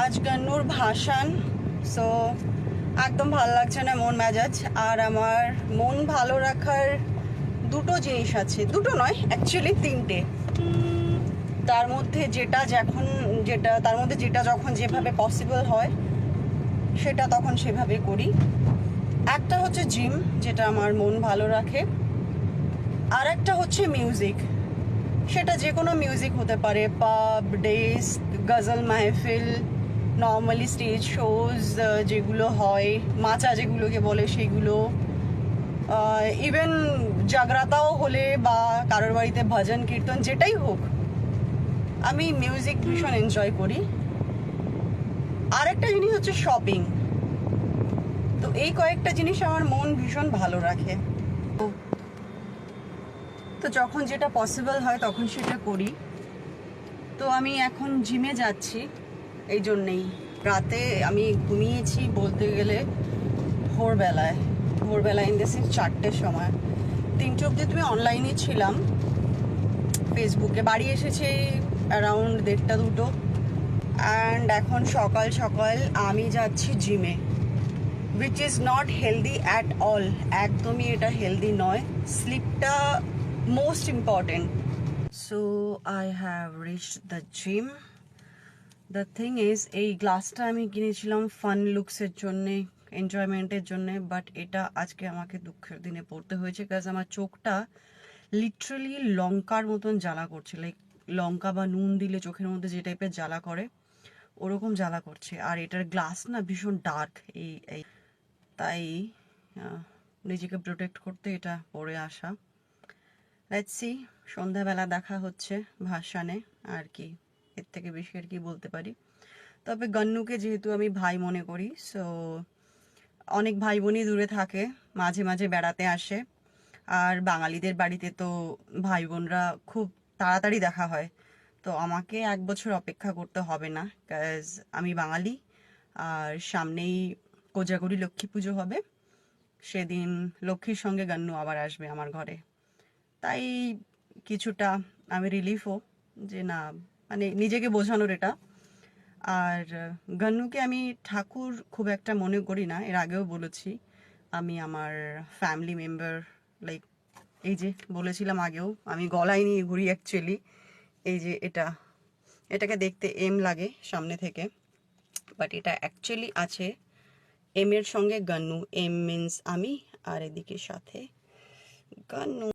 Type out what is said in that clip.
আজ গান্নুর ভাসান, সো একদম ভালো লাগছে না মন মেজাজ। আর আমার মন ভালো রাখার দুটো জিনিস আছে, দুটো নয় অ্যাকচুয়ালি তিনটে। তার মধ্যে যেটা যখন যেভাবে পসিবল হয় সেটা তখন সেভাবে করি। একটা হচ্ছে জিম, যেটা আমার মন ভালো রাখে। আর একটা হচ্ছে মিউজিক, সেটা যে কোনো মিউজিক হতে পারে, পাব, ডেস, গজল মাহফিল, নর্মালি স্টেজ শোজ যেগুলো হয়, মাচা যেগুলোকে বলে সেগুলো, ইভেন জাগরাতাও হলে বা কারোর বাড়িতে ভজন কীর্তন যেটাই হোক, আমি মিউজিক ভীষণ এনজয় করি। আর একটা জিনিস হচ্ছে শপিং। তো এই কয়েকটা জিনিস আমার মন ভীষণ ভালো রাখে। তো যখন যেটা পসিবল হয় তখন সেটা করি। তো আমি এখন জিমে যাচ্ছি এই জন্যেই। রাতে আমি ঘুমিয়েছি বলতে গেলে ভোরবেলায় ইন দ্য সেন্স 4টের সময়। 3টে অবধি তুমি অনলাইনে ছিলাম ফেসবুকে, বাড়ি এসেছি অ্যারাউন্ড 1:30-2টো। অ্যান্ড এখন সকাল সকাল আমি যাচ্ছি জিমে, which is not healthy at all. একদমই এটা হেলদি নয়। স্লিপটা most important. So I have reached the gym. The thing is, এই গ্লাসটা আমি কিনেছিলাম ফান লুকসের জন্যে, এনজয়মেন্টের জন্যে, বাট এটা আজকে আমাকে দুঃখের দিনে পড়তে হয়েছে, কাজ আমার চোখটা লিটারালি লঙ্কার মতন জ্বালা করছে। লাইক লঙ্কা বা নুন দিলে চোখের মধ্যে যে টাইপের জ্বালা করে ওরকম জ্বালা করছে। আর এটার গ্লাস না ভীষণ ডার্ক, এই তাই নিজেকে প্রোটেক্ট করতে এটা পরে আসা। লেটস সি, সন্ধ্যাবেলা দেখা হচ্ছে ভাসানে। আর কি, এর থেকে বেশি আর কি বলতে পারি। তবে গান্নুকে যেহেতু আমি ভাই মনে করি, সো অনেক ভাই বোনই দূরে থাকে, মাঝে মাঝে বেড়াতে আসে। আর বাঙালিদের বাড়িতে তো ভাই বোনরা খুব তাড়াতাড়ি দেখা হয়। তো আমাকে 1 বছর অপেক্ষা করতে হবে না, কাজ আমি বাঙালি। আর সামনেই কোজাগরি লক্ষ্মী পুজো হবে, সেদিন লক্ষ্মীর সঙ্গে গান্নু আবার আসবে আমার ঘরে। তাই কিছুটা আমি রিলিফও, যে না মানে নিজেকে বোঝানোর এটা। আর গান্নুকে আমি ঠাকুর খুব একটা মনে করি না, এর আগেও বলেছি। আমি আমার ফ্যামিলি মেম্বার, লাইক এই যে বলেছিলাম আগেও, আমি গলায় নিয়ে ঘুরি অ্যাকচুয়ালি। এই যে এটাকে দেখতে এম লাগে সামনে থেকে, বাট এটা অ্যাকচুয়ালি আছে এম এর সঙ্গে গান্নু। এম মিন্স আমি, আর এদিকে সাথে গান্নু।